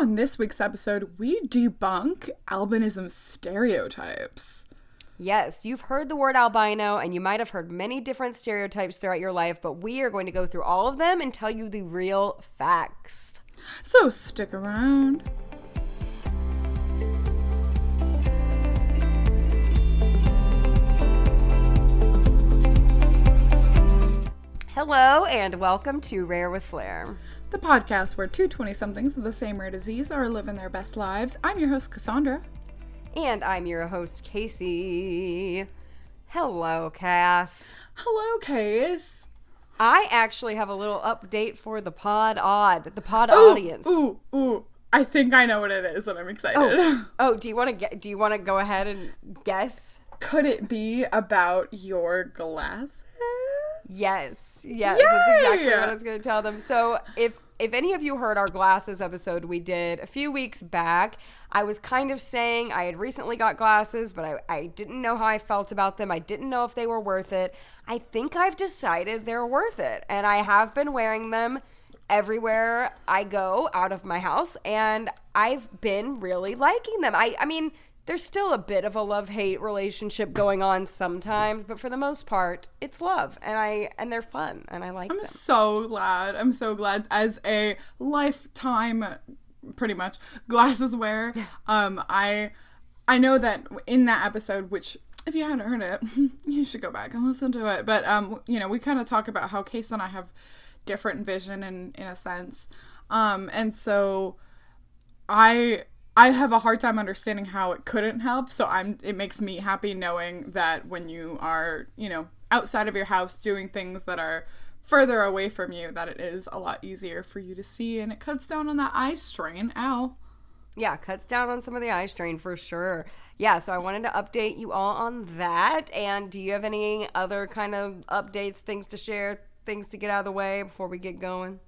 On this week's episode, we debunk albinism stereotypes. Yes, you've heard the word albino, and you might have heard many different stereotypes throughout your life, but we are going to go through all of them and tell you the real facts. So stick around. Hello, and welcome to Rare with Flair, The podcast where two 20-somethings with the same rare disease are living their best lives. I'm your host, Cassandra. And I'm your host, Casey. Hello, Cass. Hello, Case. I actually have a little update for the pod audience. Ooh. I think I know what it is, and I'm excited. Oh, do you want to go ahead and guess? Could it be about your glasses? Yes, Yay! that's exactly what I was going to tell them. So if any of you heard our glasses episode we did a few weeks back, I was kind of saying I had recently got glasses, but I didn't know how I felt about them. I didn't know if they were worth it. I think I've decided they're worth it, and I have been wearing them everywhere I go out of my house, and I've been really liking them. I mean, there's still a bit of a love-hate relationship going on sometimes, but for the most part, it's love, and they're fun, and I like them. I'm so glad as a lifetime, pretty much, glasses wearer. I know that in that episode, which if you haven't heard it, you should go back and listen to it. But we kind of talk about how Case and I have different vision in a sense, and so I have a hard time understanding how it couldn't help, so it makes me happy knowing that when you are, outside of your house doing things that are further away from you, that it is a lot easier for you to see, and it cuts down on that eye strain. Ow. Yeah, cuts down on some of the eye strain for sure. Yeah, so I wanted to update you all on that, and do you have any other kind of updates, things to share, things to get out of the way before we get going?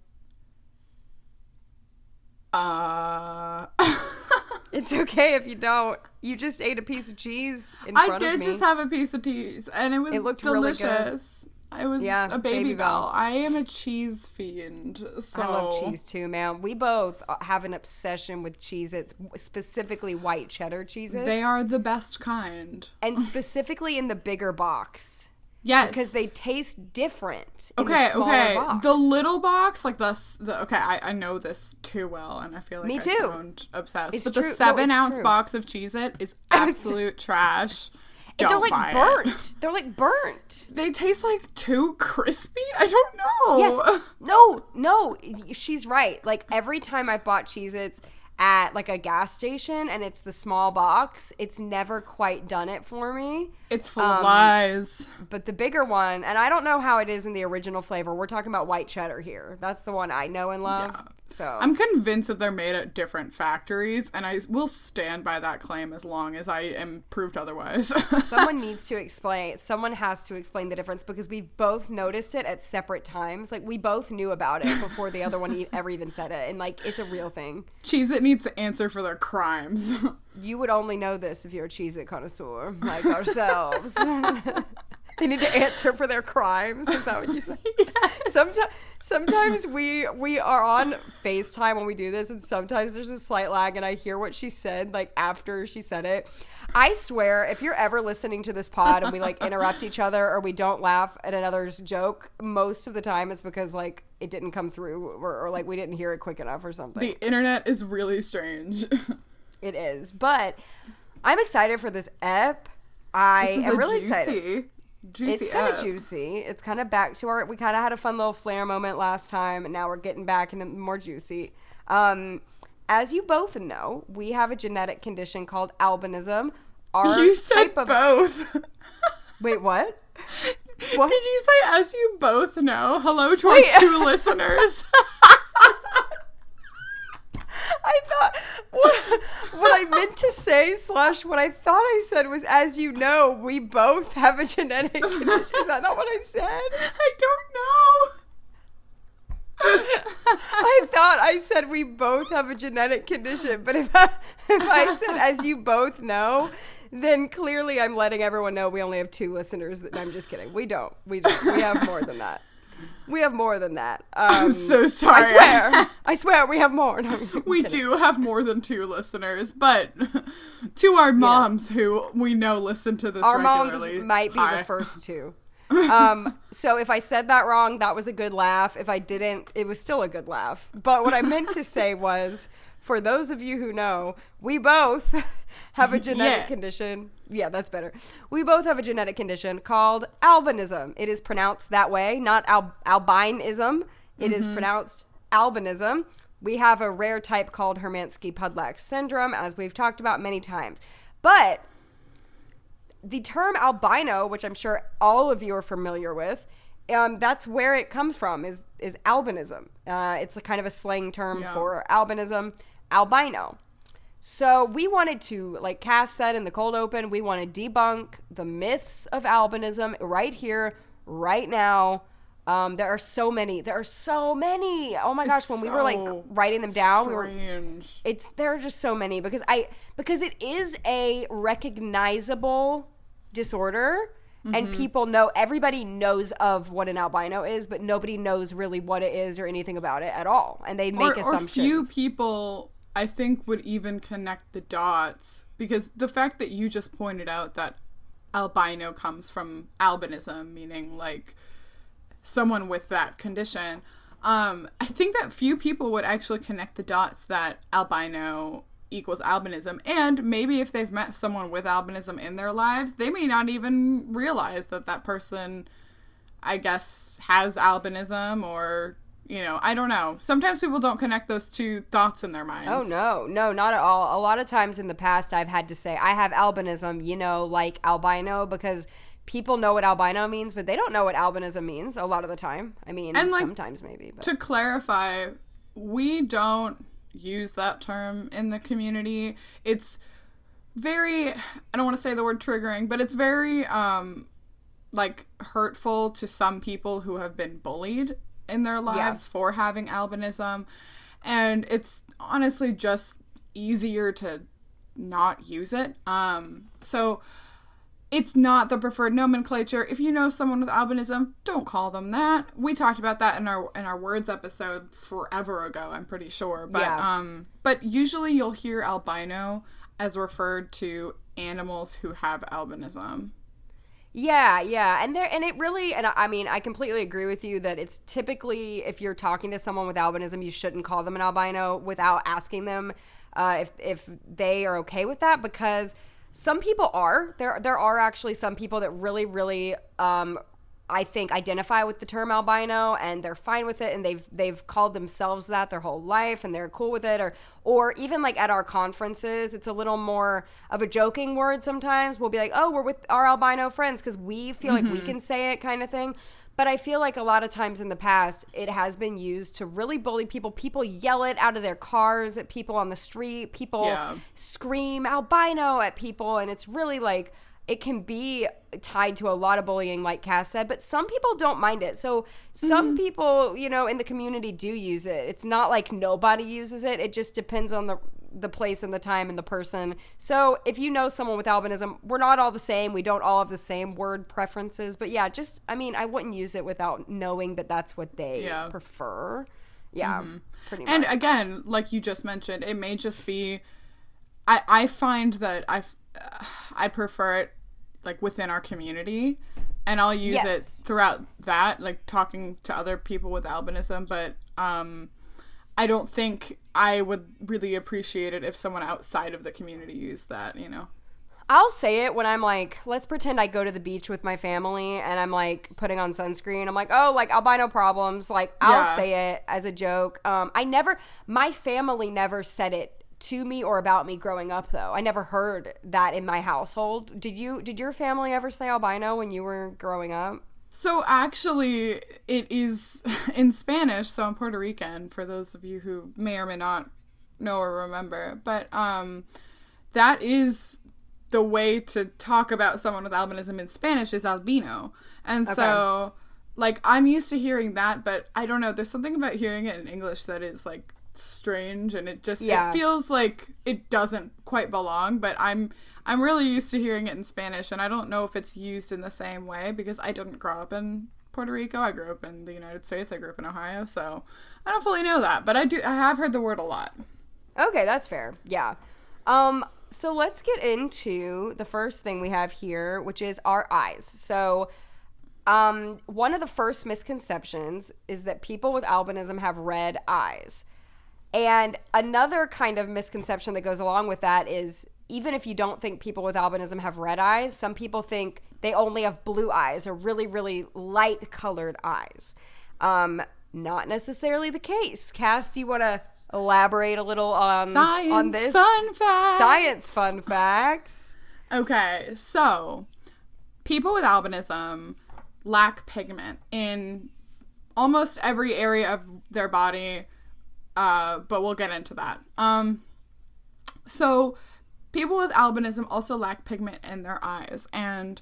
It's okay if you don't. You just ate a piece of cheese in front of me. I did just have a piece of cheese, and it looked delicious. Really good. It was a baby bell. I am a cheese fiend. So. I love cheese too, man. We both have an obsession with Cheez-Its, specifically white cheddar Cheez-Its. They are the best kind. And specifically in the bigger box. Yes. Because they taste different in the smaller box. The little box, like I know this too well, and I feel like Me I too. sound obsessed. It's but true. The 7-ounce box of Cheez-It is absolute trash. Don't buy it. They're like burnt. They taste like too crispy. I don't know. Yes. No. She's right. Like every time I've bought Cheez-Its at like a gas station and it's the small box, it's never quite done it for me. It's full of lies. But the bigger one, and I don't know how it is in the original flavor. We're talking about white cheddar here. That's the one I know and love. Yeah. So I'm convinced that they're made at different factories, and I will stand by that claim as long as I am proved otherwise. Someone has to explain the difference, because we've both noticed it at separate times. Like, we both knew about it before the other one ever even said it, and like, it's a real thing. Cheez-It needs to answer for their crimes. You would only know this if you're a Cheez-It connoisseur like ourselves. They need to answer for their crimes. Is that what you say? Yes. Sometimes we are on FaceTime when we do this, and sometimes there's a slight lag, and I hear what she said, like, after she said it. I swear, if you're ever listening to this pod and we, like, interrupt each other or we don't laugh at another's joke, most of the time it's because, like, it didn't come through or like, we didn't hear it quick enough or something. The internet is really strange. It is. But I'm excited for this ep. I am really excited. It's kind of juicy. It's kind of back to we kind of had a fun little Flair moment last time, and now we're getting back into more juicy. As you both know, we have a genetic condition called albinism. You said both. Wait, what? What? Did you say as you both know? Hello to our two listeners. I thought what I meant to say / what I thought I said was, as you know, we both have a genetic condition. Is that not what I said? I don't know. I thought I said we both have a genetic condition, but if I said as you both know, then clearly I'm letting everyone know we only have 2 listeners. I'm just kidding. We don't. We have more than that. We have more than that. I'm so sorry. I swear we have more. No, we do have more than 2 listeners, but to our moms who we know listen to this our regularly. Moms might be the first 2. So if I said that wrong, that was a good laugh. If I didn't, it was still a good laugh. But what I meant to say was, for those of you who know, we both have a genetic condition. Yeah, that's better. We both have a genetic condition called albinism. It is pronounced that way, not albinism. It is pronounced albinism. We have a rare type called Hermansky-Pudlak syndrome, as we've talked about many times. But the term albino, which I'm sure all of you are familiar with, that's where it comes from, is albinism. It's a kind of a slang term for albinism, albino. So we wanted to, like Cass said in the cold open, we want to debunk the myths of albinism right here, right now. There are so many. Oh my gosh, when we were like writing them down, there are just so many because it is a recognizable disorder. And everybody knows of what an albino is, but nobody knows really what it is or anything about it at all. And they make assumptions. Or few people, I think, would even connect the dots, because the fact that you just pointed out that albino comes from albinism, meaning like someone with that condition, I think that few people would actually connect the dots that albino equals albinism. And maybe if they've met someone with albinism in their lives, they may not even realize that that person, I guess, has albinism, or, you know, I don't know. Sometimes people don't connect those 2 thoughts in their minds. Oh, no, not at all. A lot of times in the past, I've had to say, I have albinism, you know, like albino, because people know what albino means, but they don't know what albinism means a lot of the time. I mean, and sometimes maybe. But. To clarify, we don't use that term in the community. It's very, I don't want to say the word triggering, but it's very like hurtful to some people who have been bullied in their lives for having albinism, and it's honestly just easier to not use it. So it's not the preferred nomenclature. If you know someone with albinism, don't call them that. We talked about that in our words episode forever ago, I'm pretty sure. But usually you'll hear albino as referred to animals who have albinism. Yeah. And it really, and I mean, I completely agree with you that it's typically, if you're talking to someone with albinism, you shouldn't call them an albino without asking them if they are okay with that, because some people are. There are actually some people that really, really, I think, identify with the term albino, and they're fine with it, and they've called themselves that their whole life, and they're cool with it. Or even like at our conferences, it's a little more of a joking word sometimes. We'll be like, oh, we're with our albino friends because we feel like we can say it, kind of thing. But I feel like a lot of times in the past, it has been used to really bully people. People yell it out of their cars at people on the street. People scream albino at people. And it's really like, it can be tied to a lot of bullying, like Cass said. But some people don't mind it. So some people, you know, in the community do use it. It's not like nobody uses it. It just depends on the place and the time and the person. So if you know someone with albinism, we're not all the same. We don't all have the same word preferences. But yeah, just, I mean, I wouldn't use it without knowing that that's what they prefer. Yeah, pretty much. And again, like you just mentioned, it may just be, I find that I prefer it like within our community, and I'll use it throughout that, like talking to other people with albinism. But I don't think I would really appreciate it if someone outside of the community used that, you know. I'll say it when I'm like, let's pretend I go to the beach with my family and I'm like putting on sunscreen. I'm like, oh, like albino problems. Like I'll say it as a joke. My family never said it to me or about me growing up, though. I never heard that in my household. Did your family ever say albino when you were growing up? So actually, it is in Spanish, so I'm Puerto Rican, for those of you who may or may not know or remember. But that is the way to talk about someone with albinism in Spanish, is albino. And so, like, I'm used to hearing that, but I don't know, there's something about hearing it in English that is, like, strange, and it just it feels like it doesn't quite belong. But I'm really used to hearing it in Spanish, and I don't know if it's used in the same way because I didn't grow up in Puerto Rico. I grew up in the United States. I grew up in Ohio, so I don't fully know that, but I have heard the word a lot. Okay, that's fair. Yeah. So let's get into the first thing we have here, which is our eyes. So one of the first misconceptions is that people with albinism have red eyes. And another kind of misconception that goes along with that is even if you don't think people with albinism have red eyes, some people think they only have blue eyes or really, really light colored eyes. Not necessarily the case. Cass, do you want to elaborate a little on this? Fun facts. Science fun facts. Okay, so people with albinism lack pigment in almost every area of their body, but we'll get into that. So people with albinism also lack pigment in their eyes, and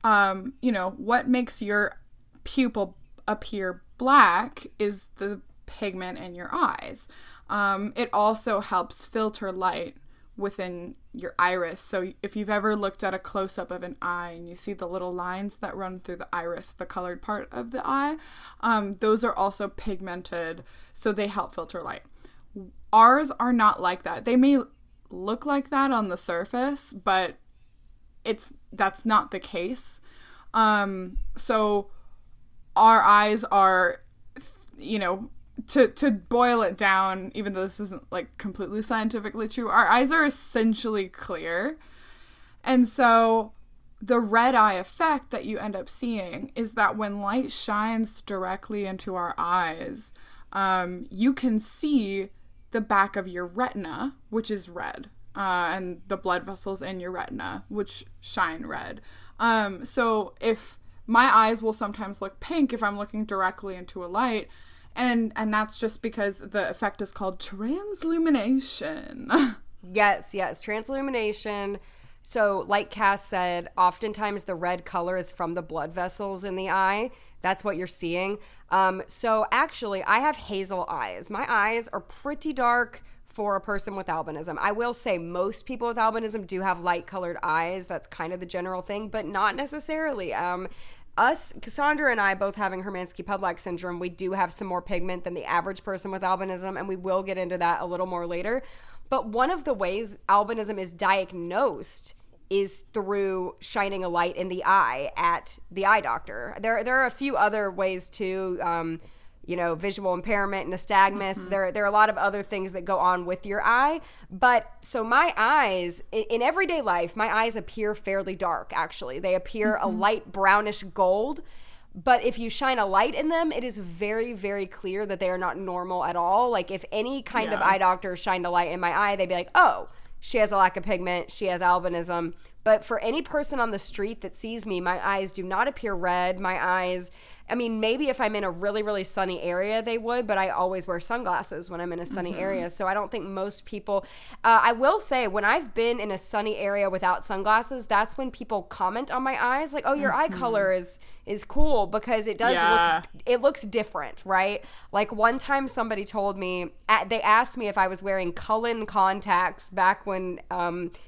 what makes your pupil appear black is the pigment in your eyes. It also helps filter light within your iris. So if you've ever looked at a close-up of an eye and you see the little lines that run through the iris, the colored part of the eye, those are also pigmented, so they help filter light. Ours are not like that. They may look like that on the surface, but that's not the case. So our eyes are, to boil it down, even though this isn't like completely scientifically true, our eyes are essentially clear. And so the red eye effect that you end up seeing is that when light shines directly into our eyes, you can see the back of your retina, which is red, and the blood vessels in your retina, which shine red. So if my eyes will sometimes look pink if I'm looking directly into a light, and that's just because the effect is called transillumination. Yes, transillumination. So like Cass said, oftentimes the red color is from the blood vessels in the eye. That's what you're seeing. So actually, I have hazel eyes. My eyes are pretty dark for a person with albinism. I will say most people with albinism do have light colored eyes. That's kind of the general thing, but not necessarily. Cassandra and I, both having Hermansky-Pudlak syndrome, we do have some more pigment than the average person with albinism, and we will get into that a little more later. But one of the ways albinism is diagnosed is through shining a light in the eye at the eye doctor. There are a few other ways too, visual impairment, nystagmus. Mm-hmm. There are a lot of other things that go on with your eye. But so my eyes, in everyday life, my eyes appear fairly dark, actually. They appear a light brownish gold. But if you shine a light in them, it is very, very clear that they are not normal at all. Like if any kind of eye doctor shined a light in my eye, they'd be like, oh, she has a lack of pigment, she has albinism. But for any person on the street that sees me, my eyes do not appear red. My eyes, maybe if I'm in a really, really sunny area, they would, but I always wear sunglasses when I'm in a sunny area. So I don't think most people, I will say when I've been in a sunny area without sunglasses, that's when people comment on my eyes. Like, oh, your eye color is cool because it does it looks different, right? Like one time somebody told me, they asked me if I was wearing Cullen contacts back when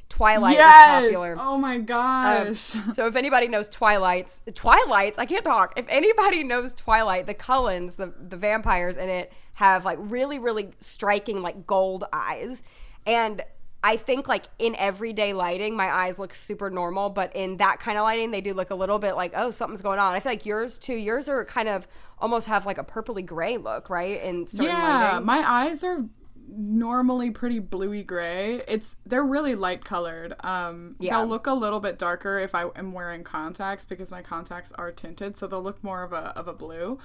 Twilight was popular. Oh my gosh. So if anybody knows Twilights, I can't talk. If anybody knows Twilight, the Cullens, the vampires in it have like really, really striking like gold eyes. And I think like in everyday lighting, my eyes look super normal, but in that kind of lighting, they do look a little bit like, oh, something's going on. I feel like yours too. Yours are kind of almost have like a purpley gray look, right? In certain lighting. My eyes are normally pretty bluey gray. They're really light colored. They'll look a little bit darker if I am wearing contacts because my contacts are tinted, so they'll look more of a blue.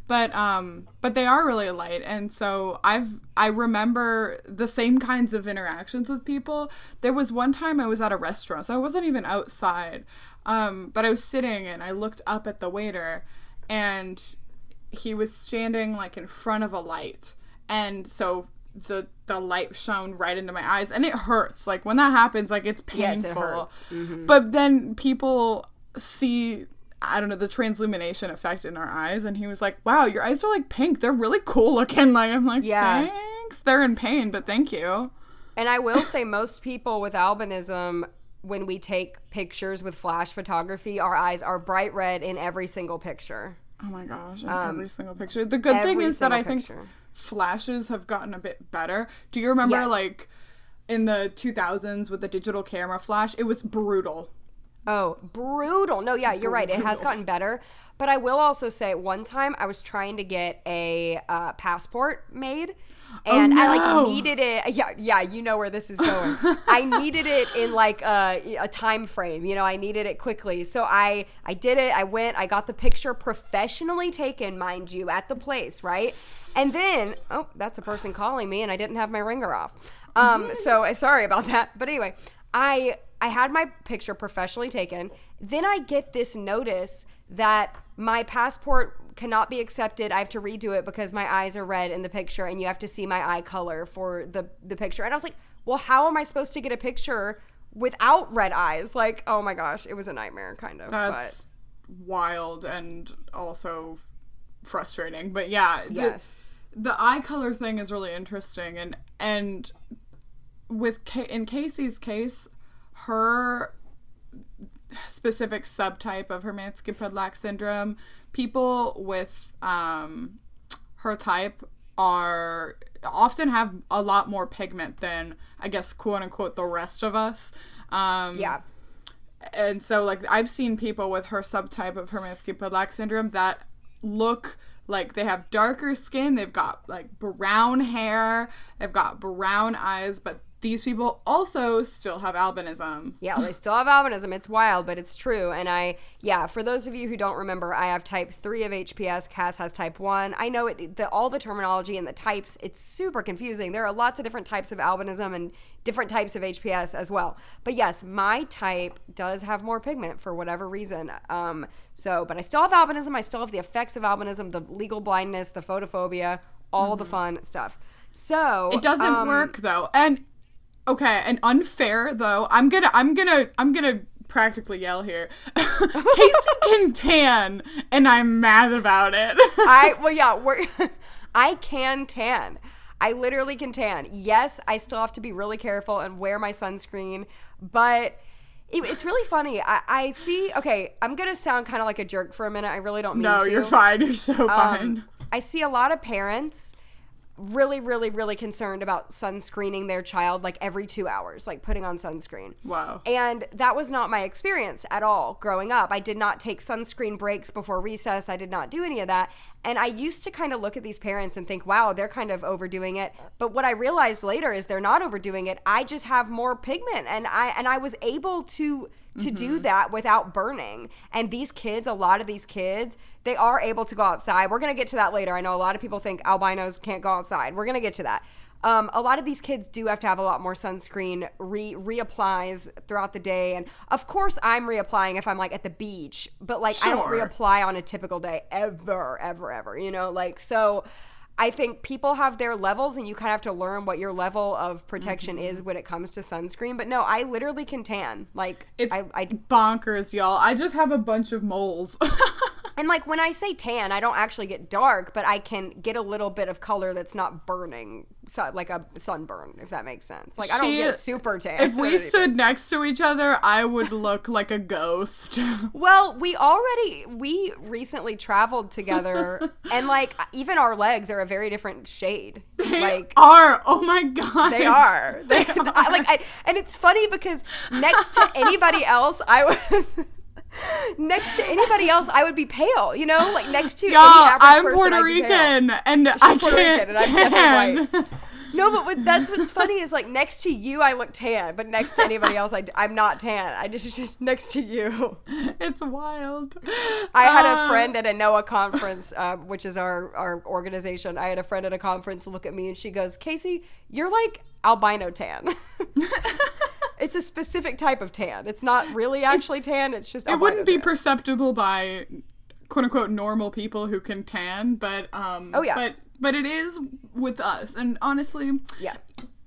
But they are really light, and so I remember the same kinds of interactions with people. There was one time I was at a restaurant, so I wasn't even outside, but I was sitting and I looked up at the waiter, and he was standing like in front of a light, and so the light shone right into my eyes, and it hurts. Like when that happens, like it's painful. Yes, it hurts. Mm-hmm. But then people see, I don't know, the transillumination effect in our eyes, and he was like, wow, your eyes are like pink. They're really cool looking. Like I'm like, thanks. They're in pain, but thank you. And I will say most people with albinism, when we take pictures with flash photography, our eyes are bright red in every single picture. Oh my gosh, in every single picture. The good thing is that I think flashes have gotten a bit better. Do you remember, like, in the 2000s with the digital camera flash? It was brutal. Oh, brutal. No, yeah, you're right. It has gotten better. But I will also say, one time I was trying to get a passport made. And I, like, needed it. Yeah, you know where this is going. I needed it in, like, a time frame. You know, I needed it quickly. So I did it. I went. I got the picture professionally taken, mind you, at the place, right? And then, oh, that's a person calling me, and I didn't have my ringer off. So sorry about that. But anyway, I had my picture professionally taken. Then I get this notice that my passport cannot be accepted. I have to redo it because my eyes are red in the picture and you have to see my eye color for the picture. And I was like, well, how am I supposed to get a picture without red eyes? Like, oh my gosh, it was a nightmare, kind of. That's wild and also frustrating. But yeah, the eye color thing is really interesting. And in Casey's case, her specific subtype of Hermansky-Pudlak syndrome, people with her type often have a lot more pigment than, I guess, quote unquote, the rest of us. And so, like, I've seen people with her subtype of Hermansky-Pudlak syndrome that look like they have darker skin, they've got, like, brown hair, they've got brown eyes, but these people also still have albinism. Yeah, they still have albinism. It's wild, but it's true. And for those of you who don't remember, I have type 3 of HPS. Cass has type 1. I know all the terminology and the types, it's super confusing. There are lots of different types of albinism and different types of HPS as well. But yes, my type does have more pigment for whatever reason. But I still have albinism. I still have the effects of albinism, the legal blindness, the photophobia, all the fun stuff. So it doesn't work though. Okay, and unfair though. I'm gonna practically yell here. Casey can tan, and I'm mad about it. I can tan. I literally can tan. Yes, I still have to be really careful and wear my sunscreen, but it's really funny. I see. Okay, I'm gonna sound kind of like a jerk for a minute. I really don't mean to. No, you're fine. You're so fine. I see a lot of parents really, really, really concerned about sunscreening their child like every 2 hours, like putting on sunscreen. Wow. And that was not my experience at all growing up. I did not take sunscreen breaks before recess. I did not do any of that. And I used to kind of look at these parents and think, wow, they're kind of overdoing it. But what I realized later is they're not overdoing it. I just have more pigment, and I was able to do that without burning. And these kids, a lot of these kids, they are able to go outside. We're going to get to that later. I know a lot of people think albinos can't go outside. We're going to get to that. A lot of these kids do have to have a lot more sunscreen reapplies throughout the day. And of course I'm reapplying if I'm like at the beach, but like I don't reapply on a typical day ever, you know, like, so I think people have their levels and you kind of have to learn what your level of protection is when it comes to sunscreen. But no, I literally can tan. Like, it's bonkers, y'all. I just have a bunch of moles. And like when I say tan, I don't actually get dark, but I can get a little bit of color that's not burning, so like a sunburn, if that makes sense. Like I don't get super tan. If we stood next to each other, I would look like a ghost. Well, we recently traveled together, and like even our legs are a very different shade. They are. Oh my god. They are. And it's funny because next to anybody else, I would be pale, you know, like next to any average person. I'm Puerto Rican, and I can't tan. No, but that's what's funny is like next to you, I look tan, but next to anybody else, I'm not tan. I just next to you. It's wild. I had a friend at a NOAA conference, which is our organization. I had a friend at a conference look at me and she goes, "Casey, you're like albino tan." It's a specific type of tan. It's not really actually tan. It's just albino. It wouldn't be perceptible by quote unquote normal people who can tan, but but it is with us. And honestly,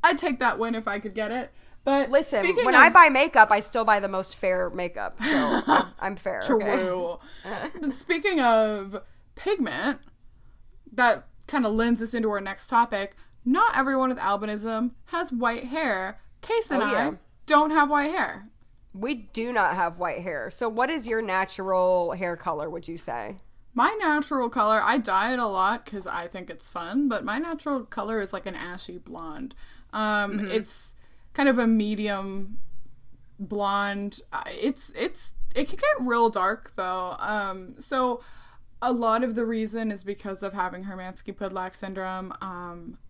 I'd take that win if I could get it. But listen, when I buy makeup, I still buy the most fair makeup. So I'm fair. True. Okay? Speaking of pigment, that kind of lends us into our next topic. Not everyone with albinism has white hair. Case and I don't have white hair. We do not have white hair. So what is your natural hair color, would you say? My natural color, I dye it a lot because I think it's fun, but my natural color is like an ashy blonde. It's kind of a medium blonde. It can get real dark though. So a lot of the reason is because of having Hermansky-Pudlak syndrome.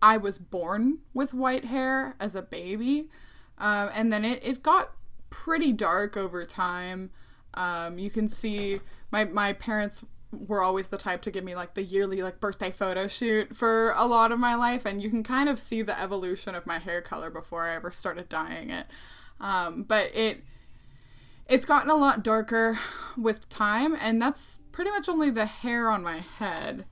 I was born with white hair as a baby, and then it got pretty dark over time. You can see my parents were always the type to give me like the yearly like birthday photo shoot for a lot of my life, and you can kind of see the evolution of my hair color before I ever started dyeing it. But it's gotten a lot darker with time, and that's pretty much only the hair on my head.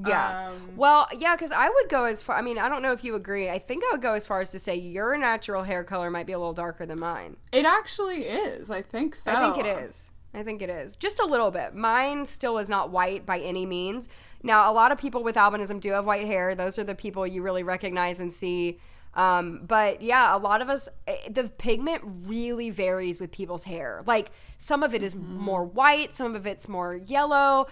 Yeah. Well, yeah, because I would go as far, I mean, I don't know if you agree. I think I would go as far as to say your natural hair color might be a little darker than mine. It actually is. I think so. I think it is. Just a little bit. Mine still is not white by any means. Now, a lot of people with albinism do have white hair. Those are the people you really recognize and see. But yeah, a lot of us, the pigment really varies with people's hair. Like some of it is more white, some of it's more yellow.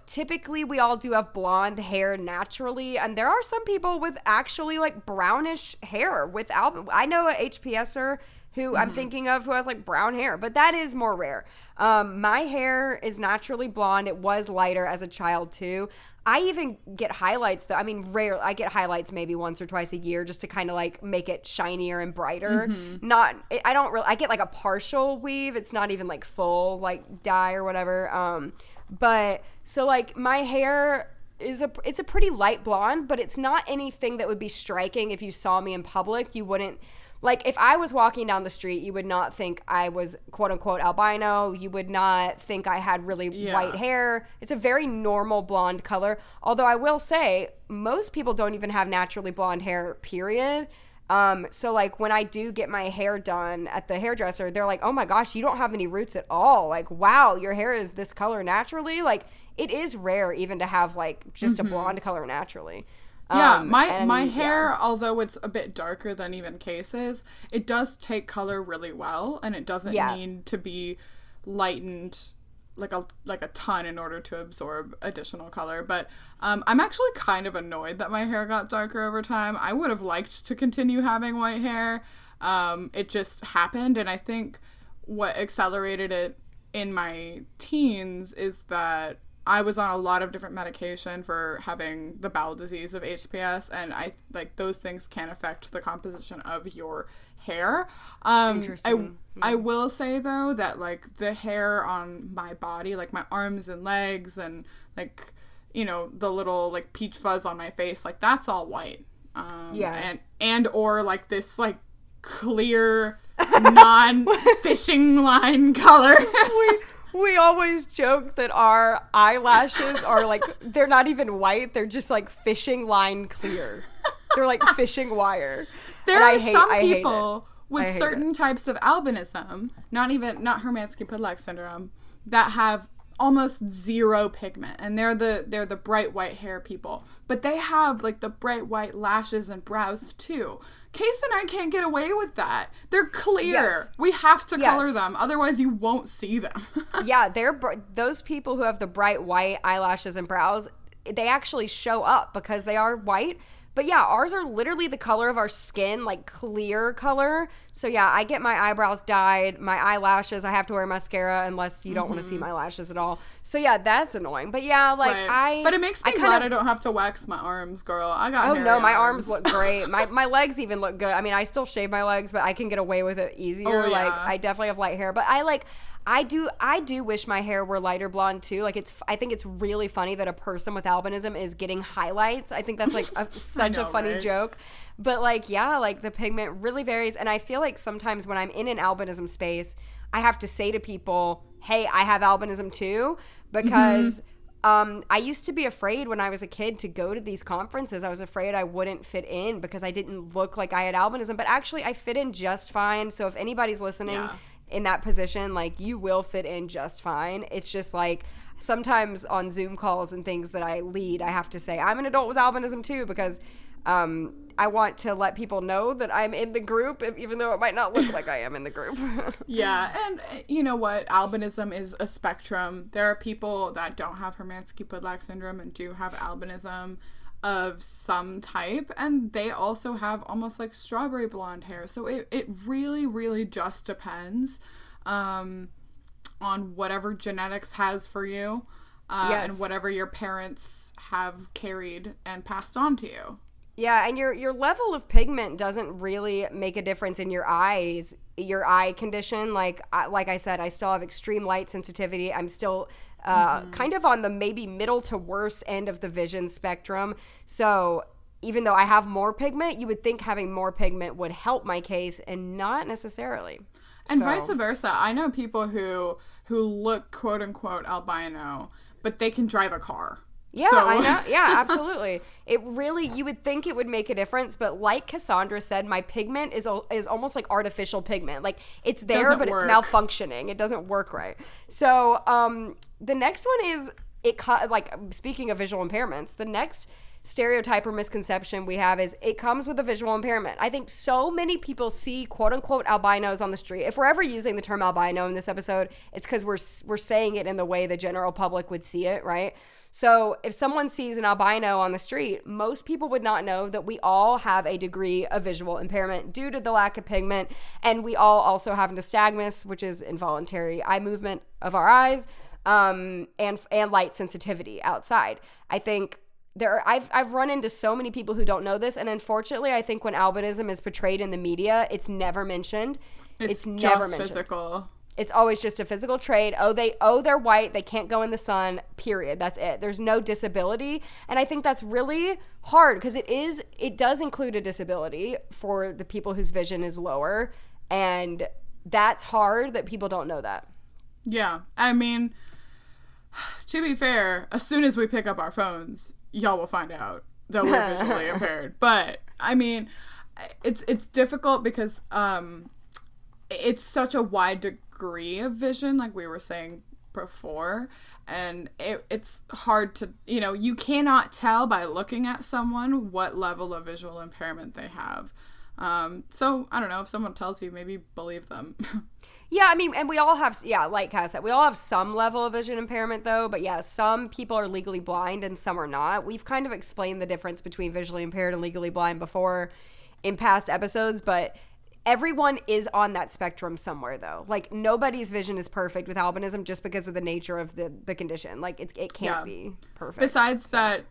Typically we all do have blonde hair naturally. And there are some people with actually like brownish hair with album. I know a HPSer who I'm thinking of who has like brown hair, but that is more rare. My hair is naturally blonde. It was lighter as a child too. I even get highlights though. I mean, rare. I get highlights maybe once or twice a year just to kind of like make it shinier and brighter. I get like a partial weave. It's not even like full like dye or whatever. But so like my hair it's a pretty light blonde, but it's not anything that would be striking if you saw me in public. You wouldn't. Like, if I was walking down the street, you would not think I was, quote-unquote, albino. You would not think I had really white hair. It's a very normal blonde color. Although I will say, most people don't even have naturally blonde hair, period. So, like, when I do get my hair done at the hairdresser, they're like, oh, my gosh, you don't have any roots at all. Like, wow, your hair is this color naturally. Like, it is rare even to have, like, just a blonde color naturally. Yeah, my hair, although it's a bit darker than even Case's, it does take color really well, and it doesn't need to be lightened like a ton in order to absorb additional color. But I'm actually kind of annoyed that my hair got darker over time. I would have liked to continue having white hair. It just happened, and I think what accelerated it in my teens is that I was on a lot of different medication for having the bowel disease of HPS, and those things can affect the composition of your hair. Interesting. I will say though that like the hair on my body, like my arms and legs and like, you know, the little like peach fuzz on my face, like that's all white. And or like this like clear non-fishing line color. We always joke that our eyelashes are like, they're not even white. They're just like fishing line clear. They're like fishing wire. There are some people with certain types of albinism, not Hermansky-Pudlak syndrome, that have almost zero pigment, and they're the bright white hair people, but they have like the bright white lashes and brows too. Case and I can't get away with that. They're clear. Yes. We have to color them, otherwise you won't see them. Yeah, those people who have the bright white eyelashes and brows, they actually show up because they are white. But yeah, ours are literally the color of our skin, like clear color. So yeah, I get my eyebrows dyed, my eyelashes, I have to wear mascara unless you don't want to see my lashes at all. So yeah, that's annoying. But yeah, like But it makes me glad I don't have to wax my arms, girl. I got hairy my arms look great. My legs even look good. I mean, I still shave my legs, but I can get away with it easier. Oh, yeah. Like I definitely have light hair, but I do wish my hair were lighter blonde too. Like I think it's really funny that a person with albinism is getting highlights. I think that's like such a funny joke. But like, yeah, like the pigment really varies. And I feel like sometimes when I'm in an albinism space, I have to say to people, hey, I have albinism too. Because I used to be afraid when I was a kid to go to these conferences. I was afraid I wouldn't fit in because I didn't look like I had albinism. But actually I fit in just fine. So if anybody's listening in that position, like you will fit in just fine. It's just like sometimes on Zoom calls and things that I lead, I have to say I'm an adult with albinism too, because I want to let people know that I'm in the group, even though it might not look like I am in the group. Yeah, and you know what? Albinism is a spectrum. There are people that don't have Hermansky-Pudlak syndrome and do have albinism of some type, and they also have almost like strawberry blonde hair. So it really, really just depends on whatever genetics has for you, and whatever your parents have carried and passed on to you. Yeah, and your level of pigment doesn't really make a difference in your eyes, your eye condition. Like I said, I still have extreme light sensitivity. I'm still kind of on the maybe middle to worse end of the vision spectrum. So even though I have more pigment, you would think having more pigment would help my case, and not necessarily. And vice versa. I know people who look quote unquote albino, but they can drive a car. Yeah, so. I know. Yeah, absolutely. It really, you would think it would make a difference, but like Cassandra said, my pigment is almost like artificial pigment. Like, it's there, but it's malfunctioning. It doesn't work right. So the next one is, like, speaking of visual impairments, the next stereotype or misconception we have is it comes with a visual impairment. I think so many people see quote-unquote albinos on the street. If we're ever using the term albino in this episode, it's because we're saying it in the way the general public would see it, right? So if someone sees an albino on the street, most people would not know that we all have a degree of visual impairment due to the lack of pigment, and we all also have nystagmus, which is involuntary eye movement of our eyes, and light sensitivity outside. I think I've run into so many people who don't know this, and unfortunately, I think when albinism is portrayed in the media, it's never mentioned. It's never mentioned. Physical. It's always just a physical trait. They're white. They can't go in the sun, period. That's it. There's no disability. And I think that's really hard because it does include a disability for the people whose vision is lower. And that's hard that people don't know that. Yeah. I mean, to be fair, as soon as we pick up our phones, y'all will find out that we're visually impaired. But, I mean, it's difficult because it's such a wide degree of vision, like we were saying before, and it's hard to, you cannot tell by looking at someone what level of visual impairment they have. So I don't know, if someone tells you, maybe believe them. Yeah, I mean, and we all have, like Cass said, we all have some level of vision impairment though, but yeah, some people are legally blind and some are not. We've kind of explained the difference between visually impaired and legally blind before in past episodes, but everyone is on that spectrum somewhere, though. Like, nobody's vision is perfect with albinism just because of the nature of the condition. Like, it can't be perfect. Besides that,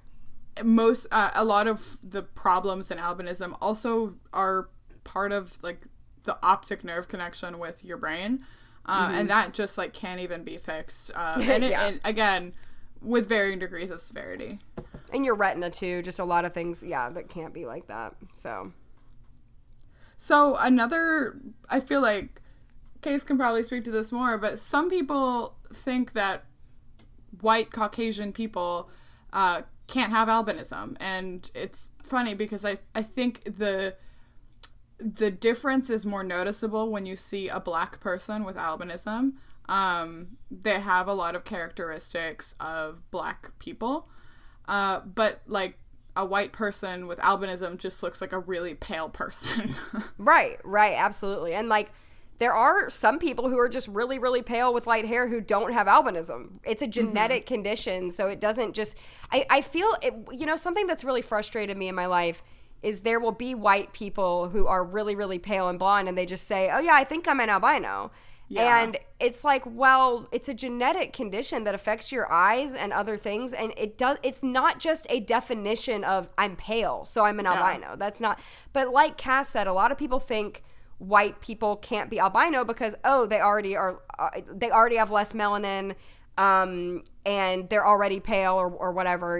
a lot of the problems in albinism also are part of, like, the optic nerve connection with your brain. And that just, like, can't even be fixed. And again, with varying degrees of severity. And your retina, too. Just a lot of things, that can't be like that. So another, I feel like Case can probably speak to this more, but some people think that white Caucasian people can't have albinism. And it's funny because I think the difference is more noticeable when you see a black person with albinism. They have a lot of characteristics of black people. But like, a white person with albinism just looks like a really pale person. Right, absolutely. And like, there are some people who are just really, really pale with light hair who don't have albinism. It's a genetic condition, so it doesn't just, I feel, something that's really frustrated me in my life is there will be white people who are really, really pale and blonde, and they just say, oh yeah, I think I'm an albino. Yeah. And it's like, well, it's a genetic condition that affects your eyes and other things. And it's not just a definition of I'm pale, so I'm an albino. That's not, but like Cass said, a lot of people think white people can't be albino because, they already have less melanin, and they're already pale or whatever,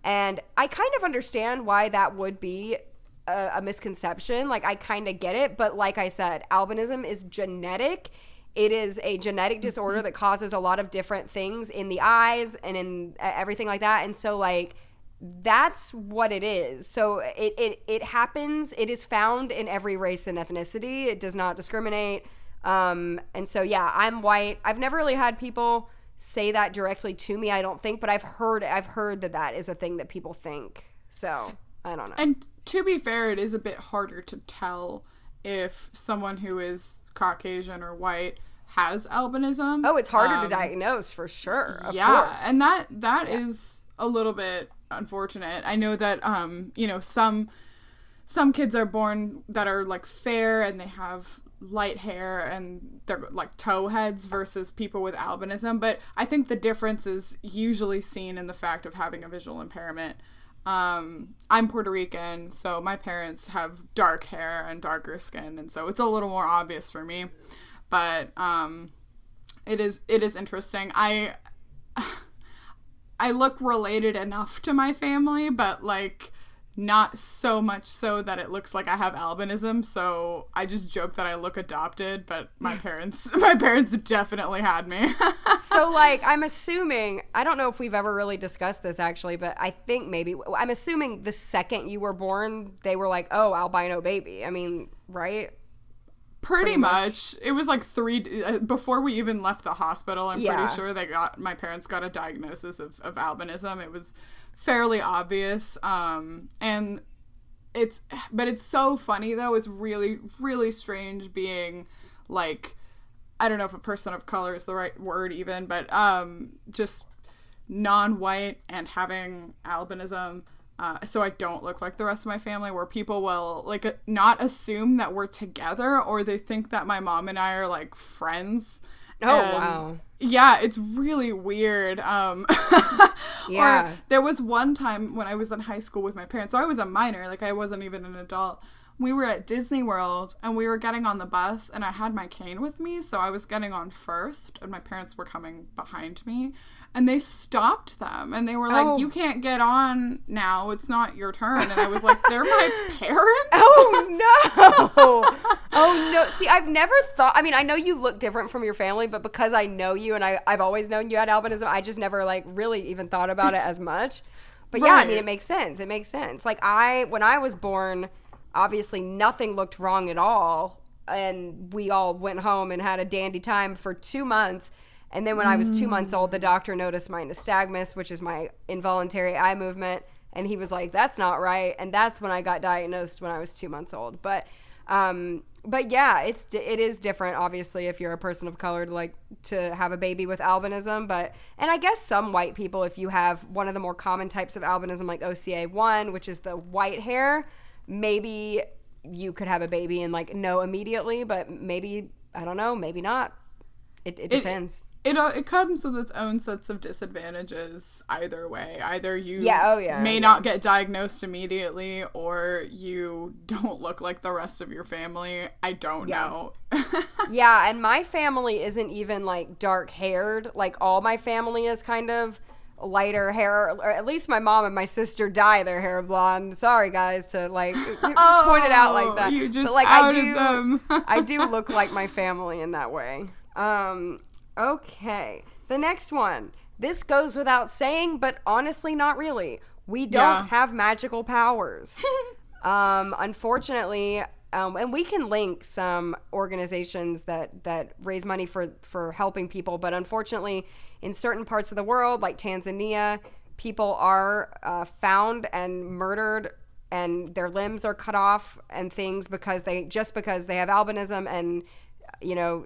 and I kind of understand why that would be a misconception. Like, I kind of get it. But like I said, albinism is genetic. It is a genetic disorder that causes a lot of different things in the eyes and in everything like that. And so, like, that's what it is. So it happens. It is found in every race and ethnicity. It does not discriminate. And so, yeah, I'm white. I've never really had people say that directly to me, I don't think, but I've heard that is a thing that people think. So I don't know. And to be fair, it is a bit harder to tell if someone who is Caucasian or white has albinism. Oh, it's harder to diagnose for sure. Of course. And that is a little bit unfortunate. I know that some kids are born that are like fair and they have light hair and they're like towheads versus people with albinism, but I think the difference is usually seen in the fact of having a visual impairment. I'm Puerto Rican, so my parents have dark hair and darker skin, and so it's a little more obvious for me. But it is interesting. I look related enough to my family, but like not so much so that it looks like I have albinism. So I just joke that I look adopted, but my parents definitely had me. So like, I'm assuming, I don't know if we've ever really discussed this actually, but I think I'm assuming the second you were born, they were like, oh, albino baby. I mean, right? Pretty much. It was like before we even left the hospital, I'm pretty sure my parents got a diagnosis of albinism. It was fairly obvious. And it's so funny though. It's really, really strange being like, I don't know if a person of color is the right word even, but just non-white and having albinism. So I don't look like the rest of my family, where people will like not assume that we're together, or they think that my mom and I are like friends. Oh, wow. Yeah, it's really weird. Yeah. Or there was one time when I was in high school with my parents, so I was a minor, like I wasn't even an adult. We were at Disney World and we were getting on the bus and I had my cane with me, so I was getting on first and my parents were coming behind me and they stopped them and they were like, you can't get on now, it's not your turn. And I was like, they're my parents? Oh no. Oh no. See, I've never thought, I mean, I know you look different from your family, but because I know you and I've always known you had albinism, I just never like really even thought about it as much. But yeah, I mean, it makes sense. It makes sense. Like when I was born, obviously nothing looked wrong at all, and we all went home and had a dandy time for 2 months. And then when I was 2 months old, the doctor noticed my nystagmus, which is my involuntary eye movement, and he was like, that's not right. And that's when I got diagnosed, when I was 2 months old. But yeah, it is different, obviously, if you're a person of color, to have a baby with albinism. And I guess some white people, if you have one of the more common types of albinism, like OCA1, which is the white hair, maybe you could have a baby and like know immediately, but maybe, I don't know, maybe not. It depends. It comes with its own sets of disadvantages either way. Either you may not get diagnosed immediately, or you don't look like the rest of your family. I don't know. Yeah, and my family isn't even like dark haired. Like all my family is kind of lighter hair, or at least my mom and my sister dye their hair blonde. Sorry guys to like point it out like that. You just outed them. I do look like my family in that way. Okay. The next one. This goes without saying, but honestly not really. We don't have magical powers. Unfortunately, and we can link some organizations that raise money for helping people, but unfortunately, in certain parts of the world, like Tanzania, people are found and murdered, and their limbs are cut off and things because they have albinism, and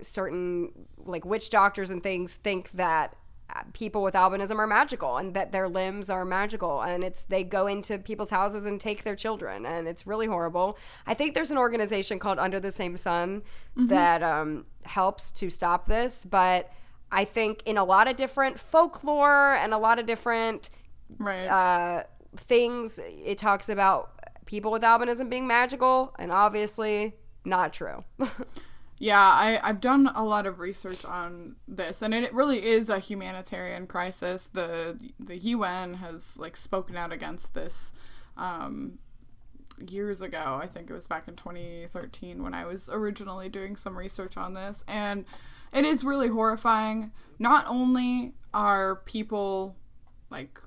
certain like witch doctors and things think that people with albinism are magical and that their limbs are magical, and they go into people's houses and take their children, and it's really horrible. I think there's an organization called Under the Same Sun that helps to stop this, but I think in a lot of different folklore and a lot of different things, it talks about people with albinism being magical, and obviously not true. Yeah, I've done a lot of research on this, and it really is a humanitarian crisis. The UN has like spoken out against this years ago. I think it was back in 2013 when I was originally doing some research on this, and it is really horrifying. Not only are people like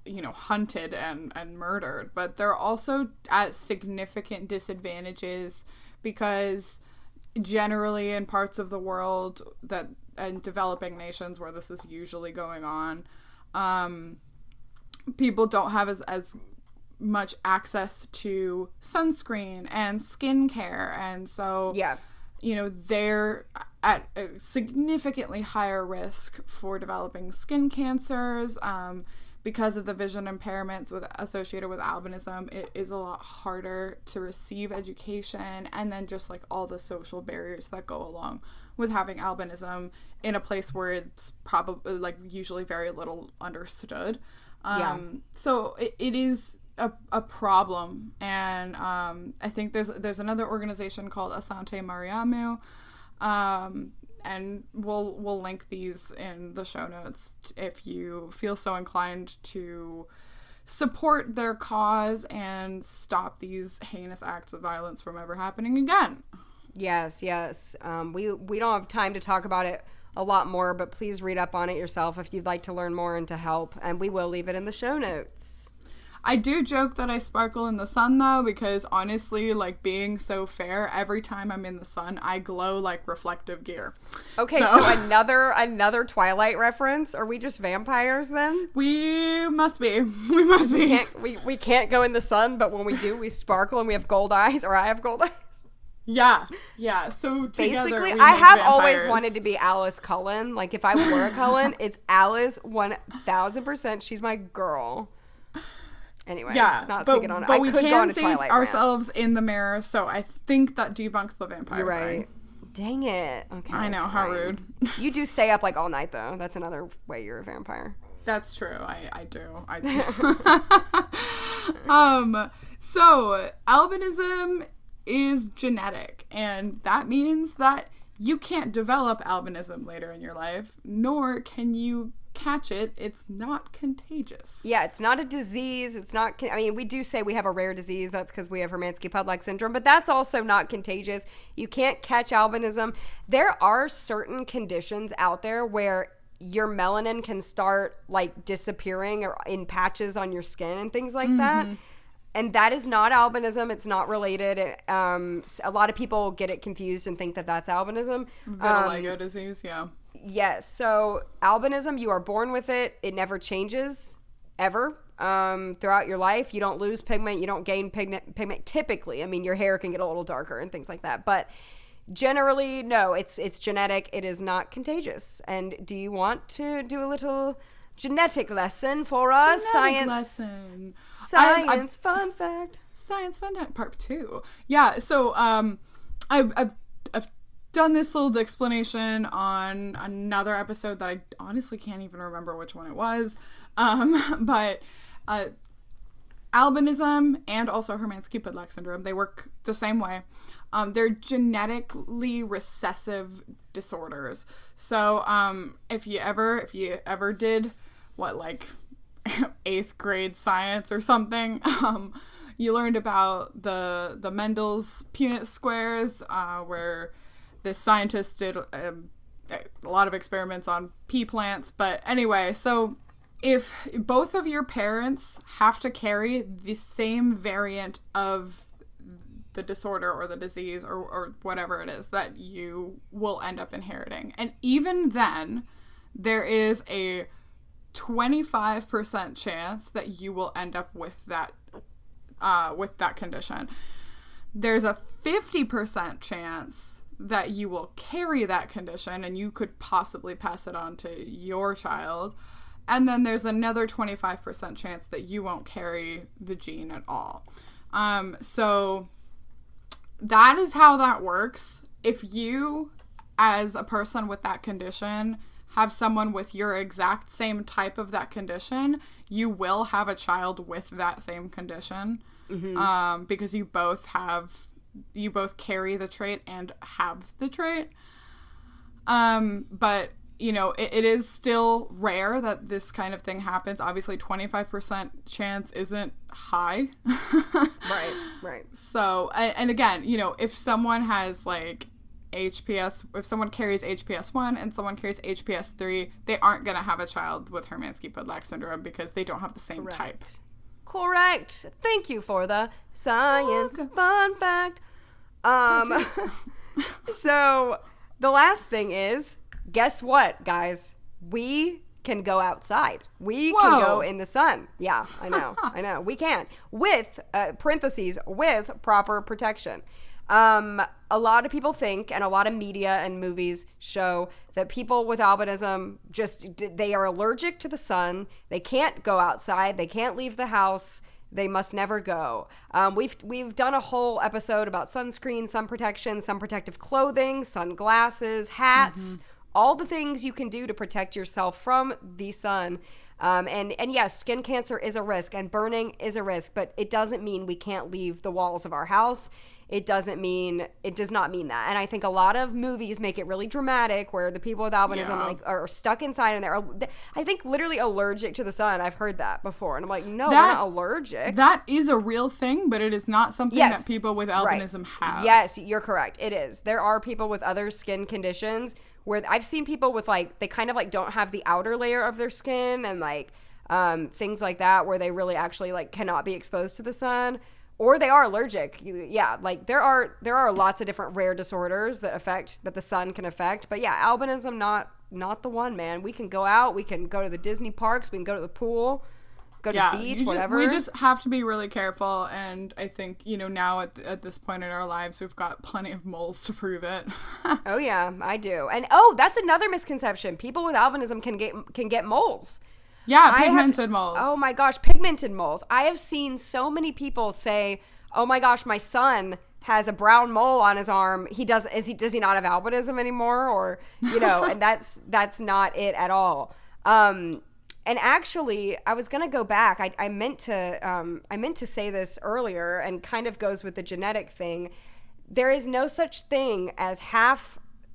hunted and murdered, but they're also at significant disadvantages because generally in parts of the world and developing nations where this is usually going on, people don't have as much access to sunscreen and skincare. And so, they're at a significantly higher risk for developing skin cancers. Because of the vision impairments associated with albinism, it is a lot harder to receive education, and then just like all the social barriers that go along with having albinism in a place where it's probably like usually very little understood. So it is a problem, and I think there's another organization called Asante Mariamu, and we'll link these in the show notes if you feel so inclined to support their cause and stop these heinous acts of violence from ever happening again. Yes. We don't have time to talk about it a lot more, but please read up on it yourself if you'd like to learn more and to help, and we will leave it in the show notes. I do joke that I sparkle in the sun, though, because honestly, like, being so fair, every time I'm in the sun, I glow like reflective gear. Okay, so another Twilight reference? Are we just vampires, then? We must be. We must be. We can't go in the sun, but when we do, we sparkle and we have gold eyes, or I have gold eyes. Yeah. So together, basically, we I make have vampires. always wanted to be Alice Cullen. Like, if I were a Cullen, it's Alice 1000%. She's my girl. Anyway, not to get on it. But we can see ourselves in the mirror, so I think that debunks the vampire. You're right. thing. Dang it. Okay. I know, how rude. You do stay up like all night, though. That's another way you're a vampire. That's true. I do. So albinism is genetic, and that means that you can't develop albinism later in your life, nor can you catch it. It's not contagious. Yeah, it's not a disease. It's not, I mean, we do say we have a rare disease. That's because we have Hermansky-Pudlak syndrome, but that's also not contagious. You can't catch albinism. There are certain conditions out there where your melanin can start like disappearing or in patches on your skin and things like that. And that is not albinism. It's not related. A lot of people get it confused and think that that's albinism. Vitiligo disease, yeah. Yes. So albinism, you are born with it. It never changes ever throughout your life. You don't lose pigment. You don't gain pigment typically. I mean, your hair can get a little darker and things like that. But generally, no, it's genetic. It is not contagious. And do you want to do a little genetic lesson for us? Science fun fact. Science fun fact part 2. Yeah. So I've done this little explanation on another episode that I honestly can't even remember which one it was. But albinism and also Hermansky-Pudlak syndrome, they work the same way. They're genetically recessive disorders. So if you ever did like 8th grade science or something, you learned about the Mendel's Punnett squares, where this scientist did a lot of experiments on pea plants. But anyway, so if both of your parents have to carry the same variant of the disorder or the disease or whatever it is that you will end up inheriting, and even then, there is a 25% chance that you will end up with that condition. There's a 50% chance that you will carry that condition and you could possibly pass it on to your child. And then there's another 25% chance that you won't carry the gene at all. So that is how that works. If you, as a person with that condition, have someone with your exact same type of that condition, you will have a child with that same condition. Because you both carry the trait and have the trait. But, you know, it is still rare that this kind of thing happens. Obviously, 25% chance isn't high. Right. So, and again, you know, if someone has, like, if someone carries HPS1 and someone carries HPS3, they aren't going to have a child with Hermansky-Pudlak syndrome because they don't have the same type. Correct. Thank you for the science fun fact. So the last thing is, guess what, guys? We can go outside. We Whoa. can go in the sun. Yeah, I know. We can. With, parentheses, with proper protection. A lot of people think, and a lot of media and movies show that people with albinism they are allergic to the sun. They can't go outside. They can't leave the house. They must never go. We've done a whole episode about sunscreen, sun protection, sun protective clothing, sunglasses, hats, all the things you can do to protect yourself from the sun. And yes, skin cancer is a risk and burning is a risk, but it doesn't mean we can't leave the walls of our house. It does not mean that. And I think a lot of movies make it really dramatic where the people with albinism are stuck inside and they're, I think, literally allergic to the sun. I've heard that before. And I'm like, no, we're not allergic. That is a real thing, but it is not something that people with albinism have. Yes, you're correct. It is. There are people with other skin conditions where I've seen people with they kind of don't have the outer layer of their skin and things like that where they really actually cannot be exposed to the sun. Or they are allergic. Yeah, there are lots of different rare disorders that the sun can affect. But yeah, albinism, not the one, man. We can go out. We can go to the Disney parks. We can go to the pool, go to the beach, whatever. We just have to be really careful. And I think, now at this point in our lives, we've got plenty of moles to prove it. Oh, yeah, I do. And that's another misconception. People with albinism can get moles. Yeah, pigmented moles. Oh my gosh, pigmented moles. I have seen so many people say, "Oh my gosh, my son has a brown mole on his arm. Does he not have albinism anymore?" Or, and that's not it at all. And actually, I was gonna go back. I meant to say this earlier, and kind of goes with the genetic thing. There is no such thing as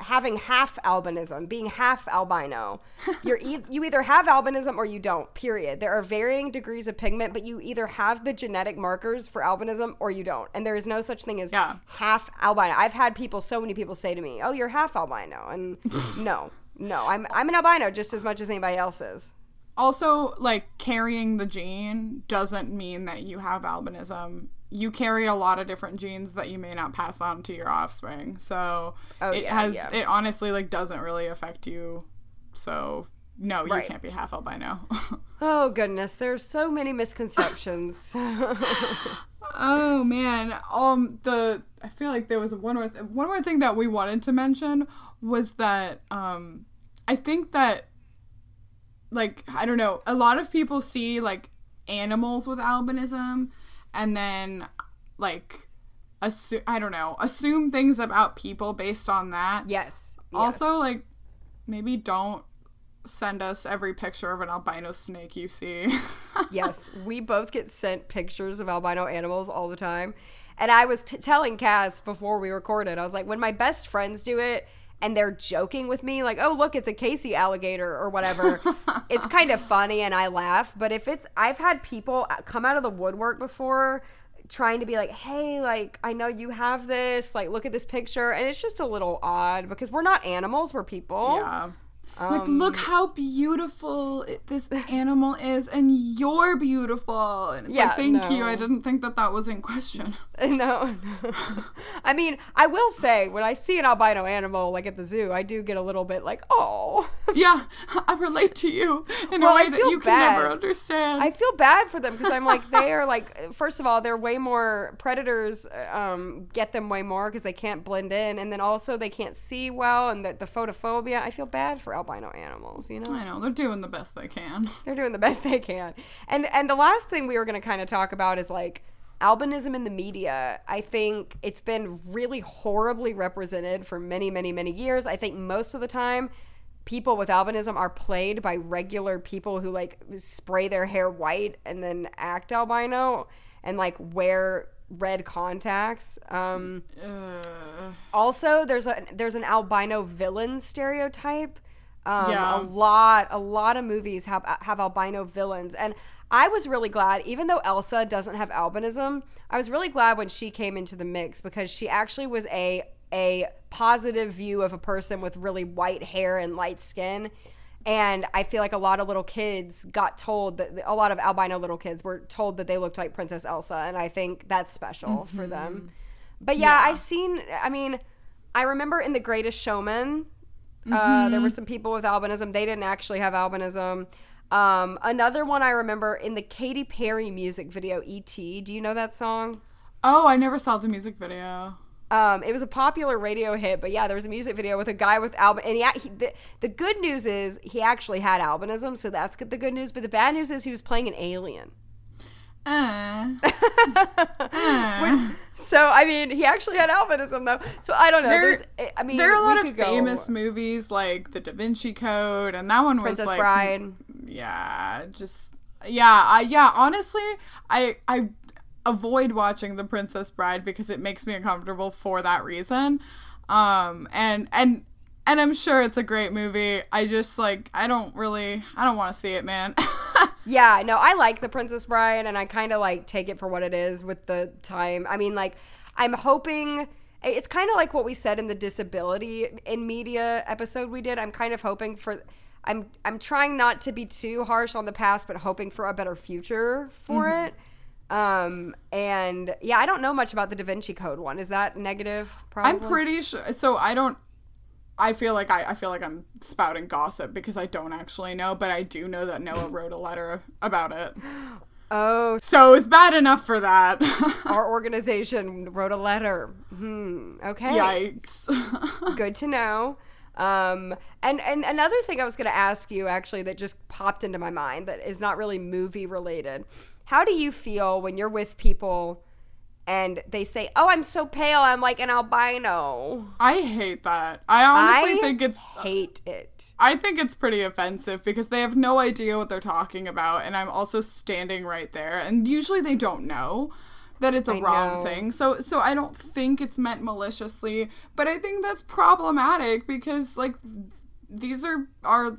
having half albinism, being half albino. You either have albinism or you don't, period. There are varying degrees of pigment, but you either have the genetic markers for albinism or you don't. And there is no such thing as half albino. I've had so many people say to me, "Oh, you're half albino." And no, I'm an albino just as much as anybody else is. Also, carrying the gene doesn't mean that you have albinism. You carry a lot of different genes that you may not pass on to your offspring. So it honestly doesn't really affect you. So no, you can't be half albino. Oh goodness, there's so many misconceptions. Oh man. I feel like there was one more thing that we wanted to mention was that I think that I don't know, a lot of people see animals with albinism and then assume things about people based on that. Yes. Also, maybe don't send us every picture of an albino snake you see. Yes, we both get sent pictures of albino animals all the time. And I was telling Cass before we recorded, I was like, when my best friends do it and they're joking with me, "Oh, look, it's a Casey alligator," or whatever, it's kind of funny and I laugh. But I've had people come out of the woodwork before trying to be "Hey, I know you have this, look at this picture." And it's just a little odd because we're not animals, we're people. Yeah. Look how beautiful this animal is, and you're beautiful. And it's thank you. I didn't think that was in question. No. I mean, I will say, when I see an albino animal, at the zoo, I do get a little bit oh. Yeah, I relate to you in a way that you can never understand. I feel bad for them because I'm they are first of all, they're way more, predators get them way more because they can't blend in. And then also they can't see well, and the photophobia. I feel bad for albino animals, I know, they're doing the best they can. They're doing the best they can. And the last thing we were going to kind of talk about is albinism in the media. I think it's been really horribly represented for many, many, many years. I think most of the time people with albinism are played by regular people who spray their hair white and then act albino and wear red contacts. Also, there's an albino villain stereotype. A lot of movies have albino villains, and I was really glad, even though Elsa doesn't have albinism, I was really glad when she came into the mix because she actually was a positive view of a person with really white hair and light skin. And I feel like a lot of little kids got told that a lot of albino little kids were told that they looked like Princess Elsa. And I think that's special for them. But yeah, I remember in The Greatest Showman, There were some people with albinism. They didn't actually have albinism. Another one I remember in the Katy Perry music video, E.T. Do you know that song? Oh, I never saw the music video. It was a popular radio hit, but yeah, there was a music video with a guy with albinism. And the good news is he actually had albinism, so that's the good news. But the bad news is he was playing an alien. So, I mean, he actually had albinism, though. So, I don't know. There are a lot of famous movies, like The Da Vinci Code, and that one was Princess Bride. Honestly, I avoid watching The Princess Bride because it makes me uncomfortable for that reason. And I'm sure it's a great movie. I just, I don't want to see it, man. Yeah, no, I like The Princess Bride, and I kind of, take it for what it is with the time. I mean, I'm hoping... It's kind of like what we said in the disability in media episode we did. I'm kind of hoping for... I'm trying not to be too harsh on the past, but hoping for a better future for it. And, yeah, I don't know much about the Da Vinci Code one. Is that negative? Probably? I'm pretty sure... So, I feel like I'm spouting gossip because I don't actually know, but I do know that Noah wrote a letter about it. Oh. So it's bad enough for that. Our organization wrote a letter. Okay. Yikes. Good to know. And another thing I was going to ask you, actually, that just popped into my mind that is not really movie related. How do you feel when you're with people and they say, "Oh, I'm so pale, I'm like an albino"? I hate that. I honestly think it's... hate it. I think it's pretty offensive because they have no idea what they're talking about, and I'm also standing right there, and usually they don't know that it's a wrong thing. So I don't think it's meant maliciously, but I think that's problematic because, these are our,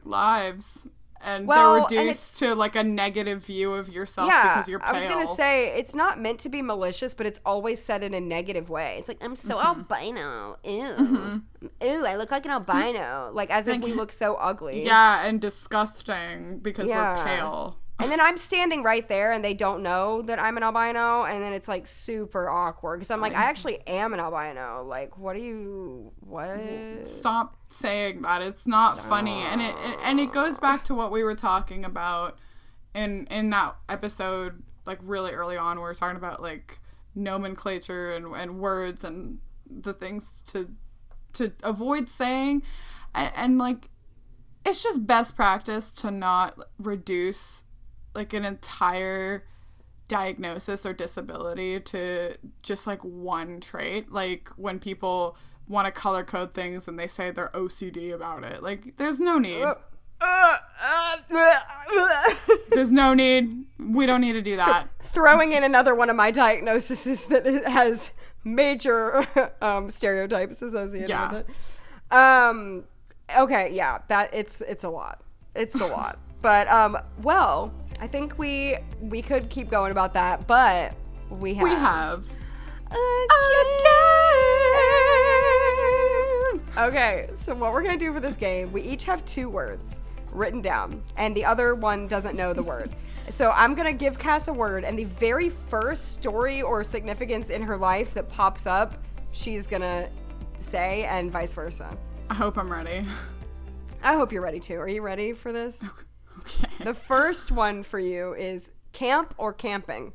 lives. And they're reduced to, a negative view of yourself because you're pale. I was going to say, it's not meant to be malicious, but it's always said in a negative way. It's like, I'm so albino. Ew. Ew, I look like an albino. As if we look so ugly. Yeah, and disgusting because we're pale. And then I'm standing right there and they don't know that I'm an albino. And then it's super awkward because I'm I actually am an albino. What? Stop saying that. It's not funny. And it goes back to what we were talking about in that episode, really early on. We were talking about nomenclature and words and the things to avoid saying. And it's just best practice to not reduce an entire diagnosis or disability to just one trait. When people want to color code things and they say they're OCD about it, there's no need. There's no need. We don't need to do that. Throwing in another one of my diagnoses that has major stereotypes associated with it. Okay, yeah, that it's a lot. It's a lot. But I think we could keep going about that, but we have Okay, so what we're gonna do for this game, we each have 2 words written down, and the other one doesn't know the word. So I'm gonna give Cass a word, and the very first story or significance in her life that pops up, she's gonna say, and vice versa. I hope I'm ready. I hope you're ready too. Are you ready for this? Okay. The first one for you is camp or camping.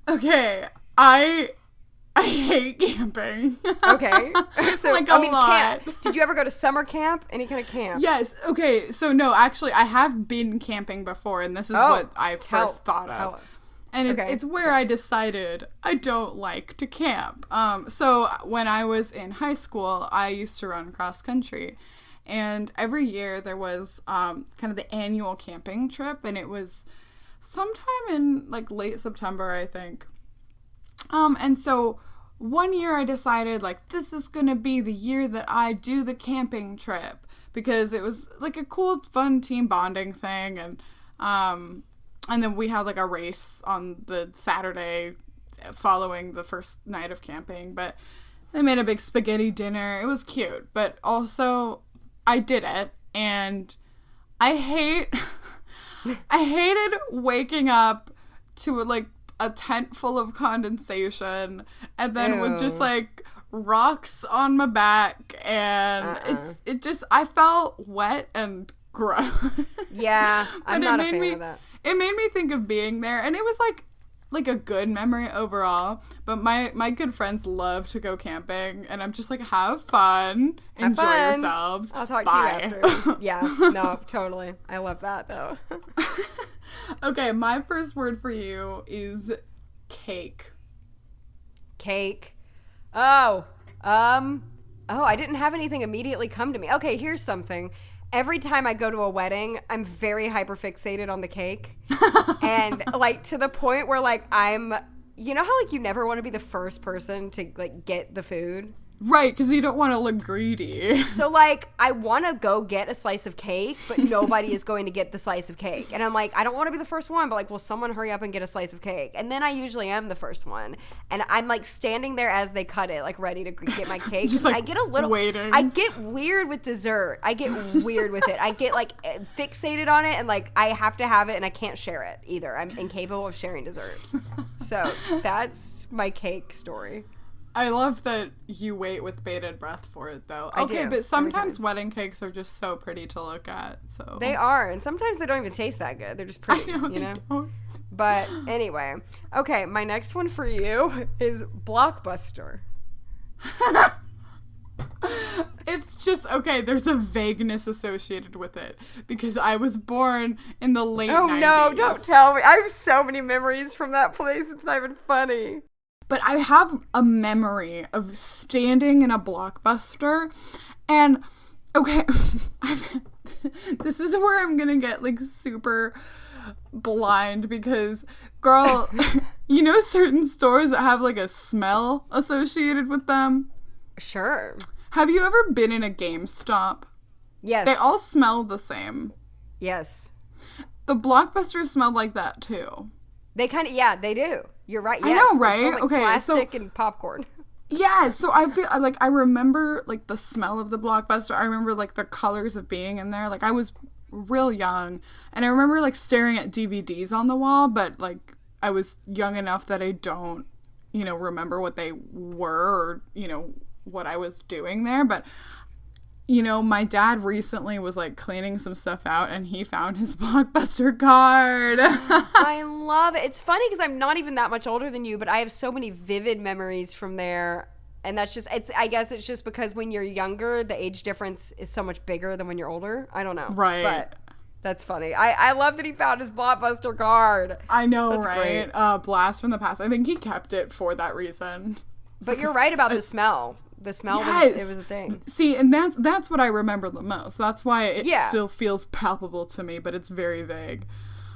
Okay, I hate camping. Okay. So, a lot. Camp. Did you ever go to summer camp? Any kind of camp? Yes. Okay. So, no, actually, I have been camping before, and this is what I first thought of. Us. And it's where I decided I don't like to camp. So, when I was in high school, I used to run cross country. And every year there was kind of the annual camping trip, and it was sometime in late September, I think. And so one year I decided this is going to be the year that I do the camping trip because it was a cool, fun team bonding thing. And then we had a race on the Saturday following the first night of camping, but they made a big spaghetti dinner. It was cute, but also I did it, and I hated waking up to a tent full of condensation, and then with just like rocks on my back, and it just, I felt wet and gross. Yeah, I'm not a fan of that. It made me think of being there, and it was like a good memory overall. But my good friends love to go camping, and I'm just like, have fun, enjoy yourselves. I'll talk Bye. to you after. Yeah, no, totally. I love that though. Okay, my first word for you is cake. Cake. I didn't have anything immediately come to me. Okay, here's something. Every time I go to a wedding, I'm very hyperfixated on the cake. And like to the point where like you know how like you never want to be the first person to like get the food? Right, because you don't want to look greedy. So like I want to go get a slice of cake, but nobody is going to get the slice of cake. And I'm like, I don't want to be the first one, but like, will someone hurry up and get a slice of cake? And then I usually am the first one. And I'm like standing there as they cut it, like ready to get my cake. Just like I get a little waiting. I get weird with dessert. I get weird with it. I get like fixated on it, and like I have to have it, and I can't share it either. I'm incapable of sharing dessert. So that's my cake story. I love that you wait with bated breath for it, though. I Okay, do, but sometimes wedding cakes are just so pretty to look at. So they are, and sometimes they don't even taste that good. They're just pretty, I know, you know. Don't. But anyway, okay, my next one for you is Blockbuster. It's just, okay, there's a vagueness associated with it because I was born in the late 90s. Oh no, don't tell me. I have so many memories from that place. It's not even funny. But I have a memory of standing in a Blockbuster, and okay, this is where I'm gonna get like super blind because, girl, you know certain stores that have like a smell associated with them? Sure. Have you ever been in a GameStop? Yes. They all smell the same. Yes. The Blockbuster smelled like that too. They kind of, yeah, they do. You're right. Yes. I know, right? It smells like Okay, plastic and popcorn. Yeah, so I feel like I remember like the smell of the Blockbuster. I remember like the colors of being in there. Like I was real young, and I remember like staring at DVDs on the wall, but like I was young enough that I don't, remember what they were or, what I was doing there. But my dad recently was like cleaning some stuff out, and he found his Blockbuster card. I love it. It's funny because I'm not even that much older than you, but I have so many vivid memories from there. And that's just, I guess it's just because when you're younger, the age difference is so much bigger than when you're older. I don't know. Right. But that's funny. I love that he found his Blockbuster card. I know, that's right? Blast from the past. I think he kept it for that reason. But you're right about the smell. The smell yes. it was a thing. See, and that's what I remember the most. That's why it still feels palpable to me, but it's very vague.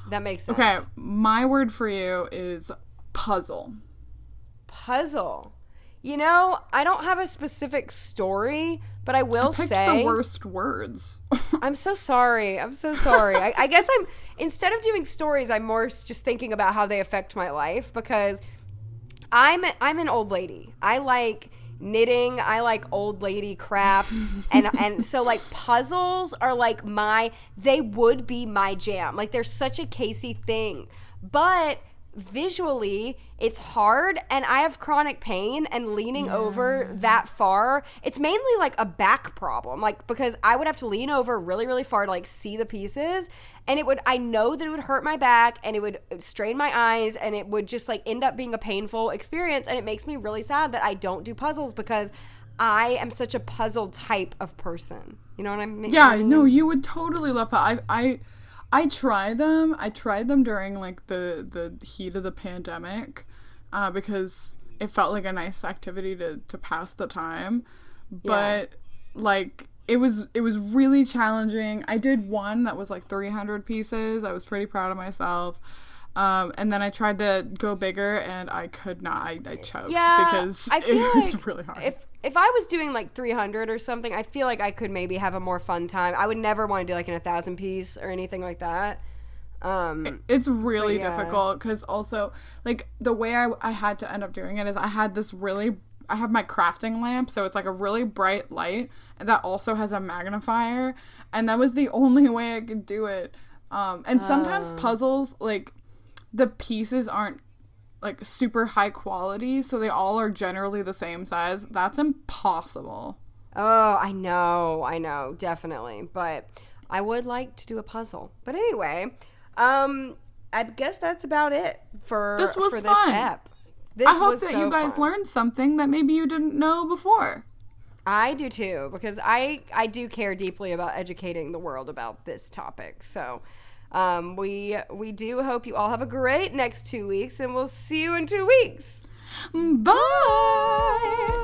That makes sense. Okay, my word for you is puzzle. Puzzle. I don't have a specific story, but I will say... I picked the worst words. I'm so sorry. I guess instead of doing stories, I'm more just thinking about how they affect my life, because I'm an old lady. I like knitting, I like old lady crafts, and so like puzzles are like they would be my jam. Like they're such a Casey thing, but visually it's hard, and I have chronic pain, and leaning over that far, it's mainly like a back problem, like because I would have to lean over really, really far to like see the pieces, and I know that it would hurt my back, and it would strain my eyes, and it would just like end up being a painful experience, and it makes me really sad that I don't do puzzles because I am such a puzzle type of person. You know what I mean? Yeah, no, you would totally love that. I tried them. I tried them during like the heat of the pandemic, because it felt like a nice activity to pass the time. But like it was really challenging. I did one that was like 300 pieces. I was pretty proud of myself. And then I tried to go bigger, and I could not. I choked because it was really hard. If I was doing like 300 or something, I feel like I could maybe have a more fun time. I would never want to do like an 1,000 piece or anything like that. It's really difficult because also like the way I had to end up doing it is I have my crafting lamp, so it's like a really bright light, and that also has a magnifier, and that was the only way I could do it. And sometimes puzzles, like the pieces aren't like super high quality, so they all are generally the same size. That's impossible. Oh, I know, definitely. But I would like to do a puzzle. But anyway, I guess that's about it for this was for fun. This ep. This I hope was that so you guys fun. learned something that maybe you didn't know before. I do too, because I do care deeply about educating the world about this topic. So we do hope you all have a great next 2 weeks, and we'll see you in 2 weeks. Bye.